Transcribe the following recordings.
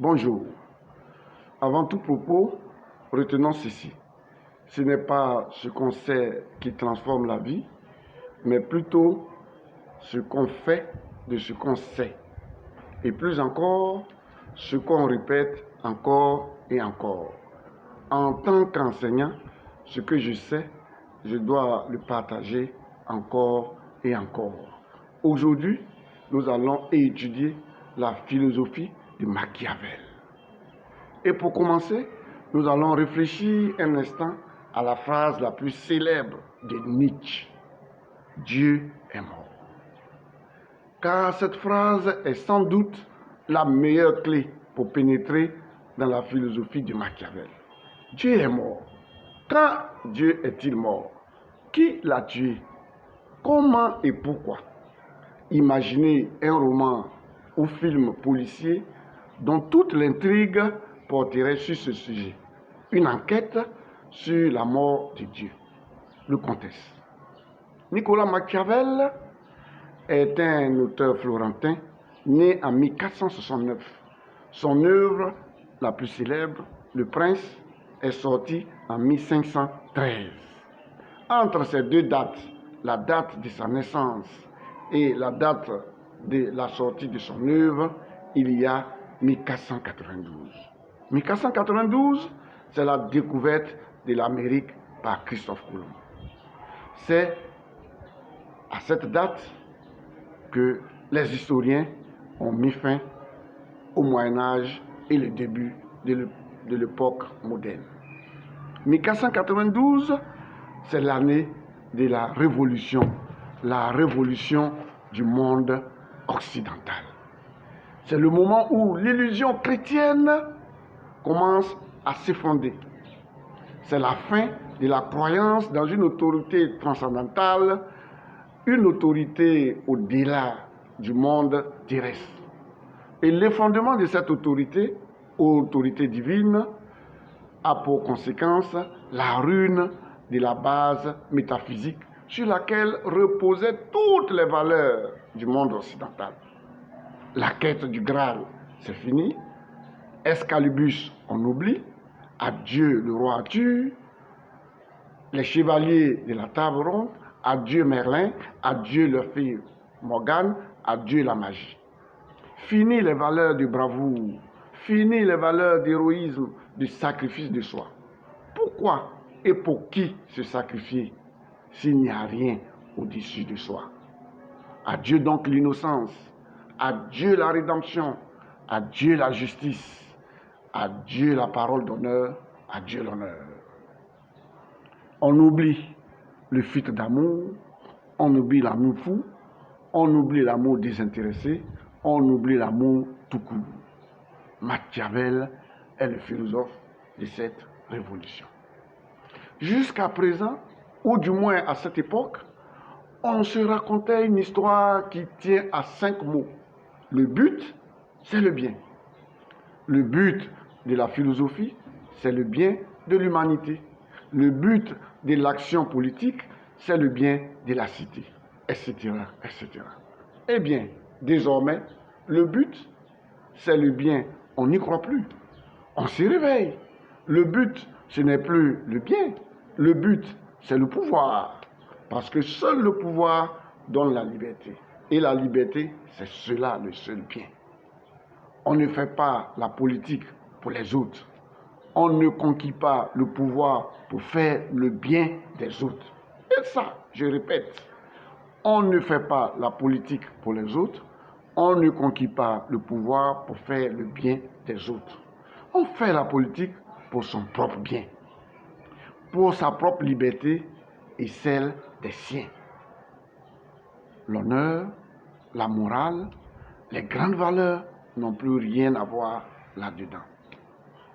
Bonjour. Avant tout propos, retenons ceci. Ce n'est pas ce qu'on sait qui transforme la vie, mais plutôt ce qu'on fait de ce qu'on sait. Et plus encore, ce qu'on répète encore et encore. En tant qu'enseignant, ce que je sais, je dois le partager encore et encore. Aujourd'hui, nous allons étudier la philosophie de Machiavel. Et pour commencer, nous allons réfléchir un instant à la phrase la plus célèbre de Nietzsche. Dieu est mort. Car cette phrase est sans doute la meilleure clé pour pénétrer dans la philosophie de Machiavel. Dieu est mort. Quand Dieu est-il mort? Qui l'a tué? Comment et pourquoi? Imaginez un roman ou film policier dont toute l'intrigue porterait sur ce sujet. Une enquête sur la mort de Dieu. Le contexte. Nicolas Machiavel est un auteur florentin né en 1469. Son œuvre la plus célèbre, Le Prince, est sortie en 1513. Entre ces deux dates, la date de sa naissance et la date de la sortie de son œuvre, il y a 1492. 1492, c'est la découverte de l'Amérique par Christophe Colomb. C'est à cette date que les historiens ont mis fin au Moyen-Âge et le début de l'époque moderne. 1492, c'est l'année de la révolution du monde occidental. C'est le moment où l'illusion chrétienne commence à s'effondrer. C'est la fin de la croyance dans une autorité transcendantale, une autorité au-delà du monde terrestre. Et l'effondrement de cette autorité divine, a pour conséquence la ruine de la base métaphysique sur laquelle reposaient toutes les valeurs du monde occidental. La quête du Graal, c'est fini. Excalibus, on oublie. Adieu le roi Arthur. Les chevaliers de la table ronde. Adieu Merlin. Adieu leur fille Morgane. Adieu la magie. Fini les valeurs de bravoure. Fini les valeurs d'héroïsme, du sacrifice de soi. Pourquoi et pour qui se sacrifier s'il n'y a rien au-dessus de soi? Adieu donc l'innocence. Adieu la rédemption. Adieu la justice. Adieu la parole d'honneur. Adieu l'honneur. On oublie le fuite d'amour. On oublie l'amour fou. On oublie l'amour désintéressé. On oublie l'amour tout court. Machiavel est le philosophe de cette révolution. Jusqu'à présent, ou du moins à cette époque, on se racontait une histoire qui tient à 5 mots. Le but, c'est le bien. Le but de la philosophie, c'est le bien de l'humanité. Le but de l'action politique, c'est le bien de la cité, etc., etc. Eh bien, désormais, le but, c'est le bien. On n'y croit plus. On s'y réveille. Le but, ce n'est plus le bien. Le but, c'est le pouvoir. Parce que seul le pouvoir donne la liberté. Et la liberté, c'est cela le seul bien. On ne fait pas la politique pour les autres. On ne conquiert pas le pouvoir pour faire le bien des autres. Et ça, je répète, on ne fait pas la politique pour les autres. On ne conquiert pas le pouvoir pour faire le bien des autres. On fait la politique pour son propre bien, pour sa propre liberté et celle des siens. L'honneur, la morale, les grandes valeurs n'ont plus rien à voir là-dedans.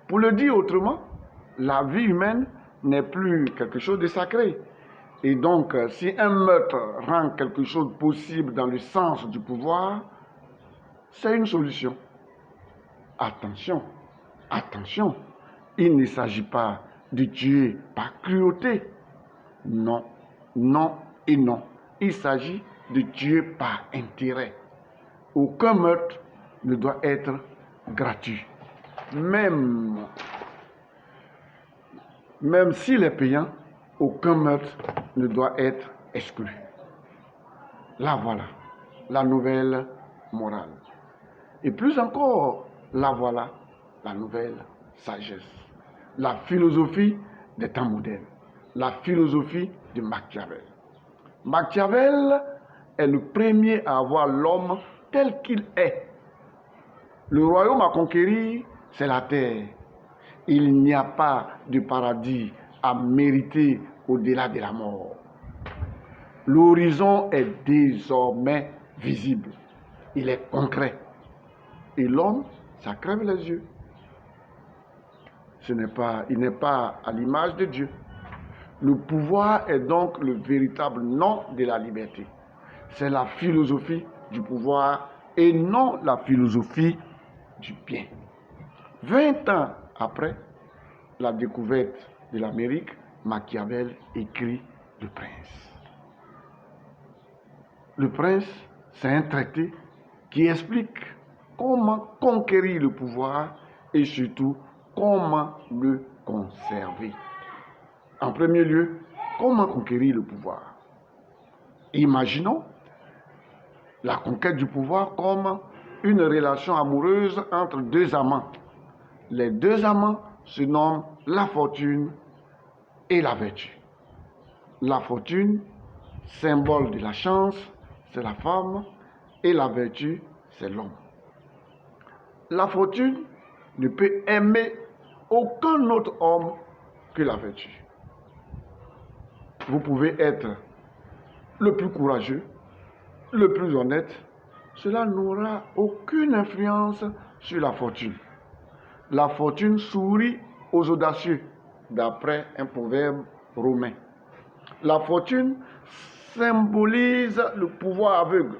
Pour le dire autrement, la vie humaine n'est plus quelque chose de sacré. Et donc, si un meurtre rend quelque chose possible dans le sens du pouvoir, c'est une solution. Attention, attention, il ne s'agit pas de tuer par cruauté. Non, non et non. Il s'agit de tuer par intérêt. Aucun meurtre ne doit être gratuit. même s'il est payant, aucun meurtre ne doit être exclu. Là voilà, la nouvelle morale. Et plus encore, là voilà, la nouvelle sagesse. La philosophie des temps modernes. La philosophie de Machiavel. Machiavel est le premier à voir l'homme tel qu'il est. Le royaume à conquérir, c'est la terre. Il n'y a pas de paradis à mériter au-delà de la mort. L'horizon est désormais visible. Il est concret. Et l'homme, ça crève les yeux. Il n'est pas à l'image de Dieu. Le pouvoir est donc le véritable nom de la liberté. C'est la philosophie du pouvoir et non la philosophie du bien. 20 ans après la découverte de l'Amérique, Machiavel écrit Le Prince. Le Prince, c'est un traité qui explique comment conquérir le pouvoir et surtout comment le conserver. En premier lieu, comment conquérir le pouvoir? Imaginons la conquête du pouvoir comme une relation amoureuse entre deux amants. Les deux amants se nomment la fortune et la vertu. La fortune, symbole de la chance, c'est la femme, et la vertu, c'est l'homme. La fortune ne peut aimer aucun autre homme que la vertu. Vous pouvez être le plus courageux, le plus honnête, cela n'aura aucune influence sur la fortune. La fortune sourit aux audacieux, d'après un proverbe romain. La fortune symbolise le pouvoir aveugle.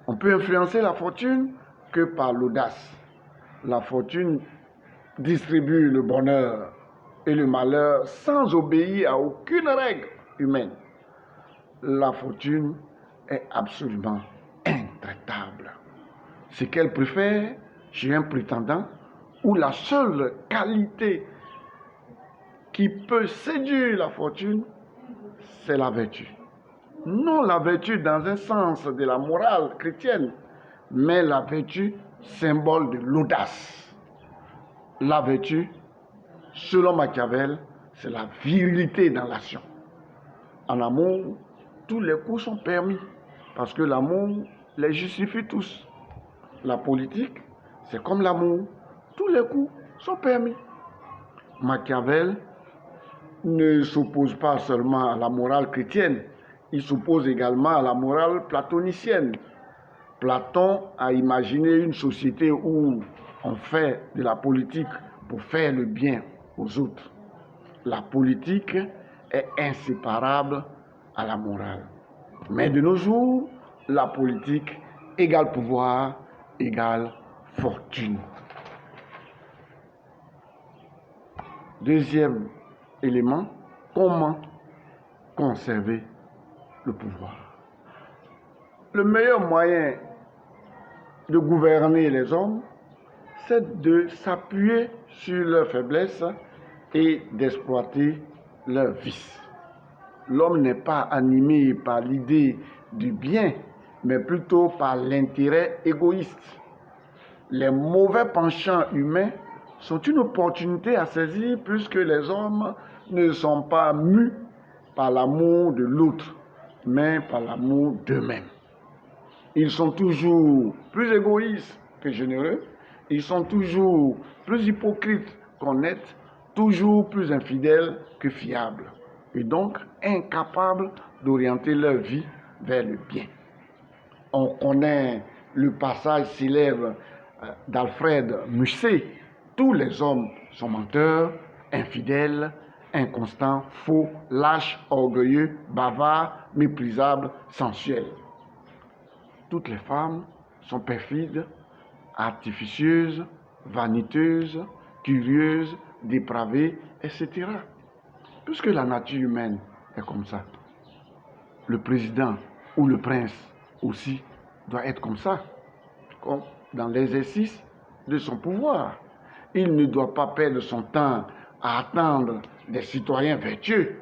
On peut influencer la fortune que par l'audace. La fortune distribue le bonheur et le malheur sans obéir à aucune règle humaine. La fortune est absolument intraitable. Ce qu'elle préfère chez un prétendant où la seule qualité qui peut séduire la fortune, c'est la vertu. Non la vertu dans un sens de la morale chrétienne, mais la vertu symbole de l'audace. La vertu, selon Machiavel, c'est la virilité dans l'action. En amour, tous les coups sont permis, parce que l'amour les justifie tous. La politique, c'est comme l'amour, tous les coups sont permis. Machiavel ne s'oppose pas seulement à la morale chrétienne, il s'oppose également à la morale platonicienne. Platon a imaginé une société où on fait de la politique pour faire le bien aux autres. La politique est inséparable à la morale. Mais de nos jours, la politique égale pouvoir, égale fortune. Deuxième élément, comment conserver le pouvoir? Le meilleur moyen de gouverner les hommes, c'est de s'appuyer sur leurs faiblesses et d'exploiter leurs vices. L'homme n'est pas animé par l'idée du bien, mais plutôt par l'intérêt égoïste. Les mauvais penchants humains sont une opportunité à saisir puisque les hommes ne sont pas mus par l'amour de l'autre, mais par l'amour d'eux-mêmes. Ils sont toujours plus égoïstes que généreux, ils sont toujours plus hypocrites qu'honnêtes, toujours plus infidèles que fiables, et donc incapables d'orienter leur vie vers le bien. On connaît le passage célèbre d'Alfred Musset, tous les hommes sont menteurs, infidèles, inconstants, faux, lâches, orgueilleux, bavards, méprisables, sensuels. Toutes les femmes sont perfides, artificieuses, vaniteuses, curieuses, dépravées, etc. Puisque la nature humaine est comme ça. Le président ou le prince aussi doit être comme ça, comme dans l'exercice de son pouvoir. il ne doit pas perdre son temps à attendre des citoyens vertueux.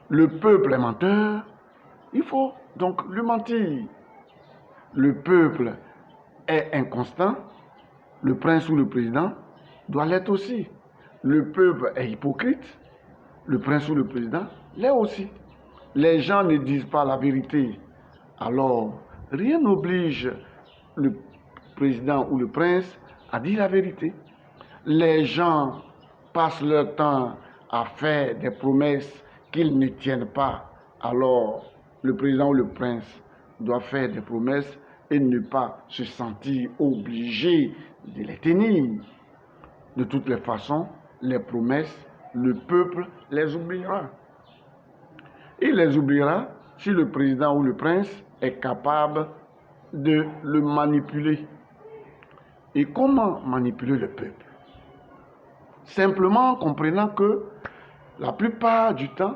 Le peuple est menteur, il faut donc lui mentir. Le peuple est inconstant, le prince ou le président doit l'être aussi. Le peuple est hypocrite, le prince ou le président l'est aussi. Les gens ne disent pas la vérité, alors rien n'oblige le président ou le prince à dire la vérité. Les gens passent leur temps à faire des promesses qu'ils ne tiennent pas, alors le président ou le prince doit faire des promesses et ne pas se sentir obligé de les tenir. De toutes les façons, les promesses, le peuple les oubliera. Il les oubliera si le président ou le prince est capable de le manipuler. Et comment manipuler le peuple? Simplement en comprenant que la plupart du temps,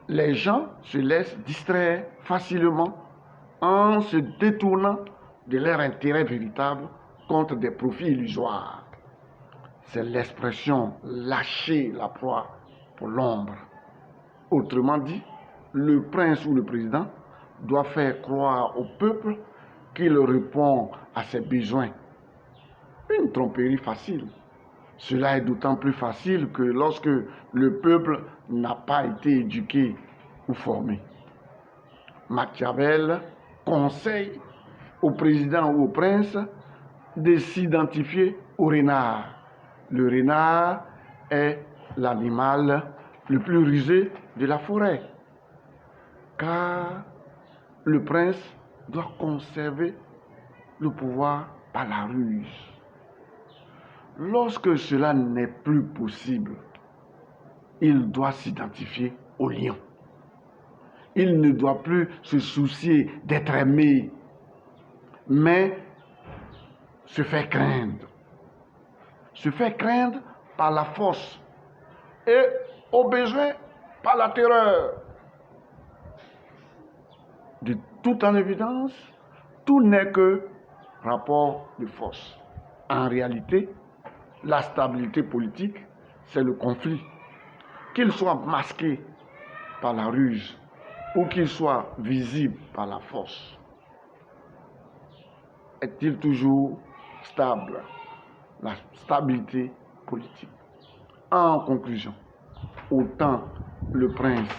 les gens se laissent distraire facilement en se détournant de leur intérêt véritable contre des profits illusoires. C'est l'expression lâcher la proie pour l'ombre. Autrement dit, le prince ou le président doit faire croire au peuple qu'il répond à ses besoins. Une tromperie facile. Cela est d'autant plus facile que lorsque le peuple n'a pas été éduqué ou formé. Machiavel conseille au président ou au prince de s'identifier au renard. Le renard est l'animal le plus rusé de la forêt, car le prince doit conserver le pouvoir par la ruse. Lorsque cela n'est plus possible, il doit s'identifier au lion. Il ne doit plus se soucier d'être aimé, mais se faire craindre. Se faire craindre par la force et, au besoin, par la terreur. De tout en évidence, tout n'est que rapport de force. En réalité, la stabilité politique, c'est le conflit. Qu'il soit masqué par la ruse ou qu'il soit visible par la force. Est-il toujours stable? La stabilité politique. En conclusion, autant le prince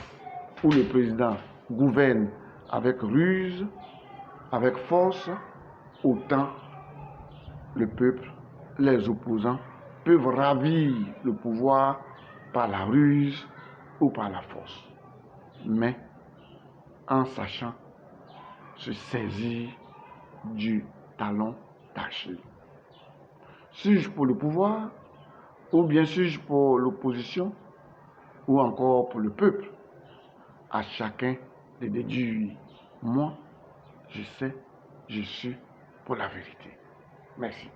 ou le président gouverne avec ruse, avec force, autant le peuple, les opposants, peuvent ravir le pouvoir par la ruse ou par la force. Mais en sachant se saisir du talon d'Achille. Suis-je pour le pouvoir, ou bien suis-je pour l'opposition, ou encore pour le peuple? À chacun de déduire. Moi, je sais, je suis pour la vérité. Merci.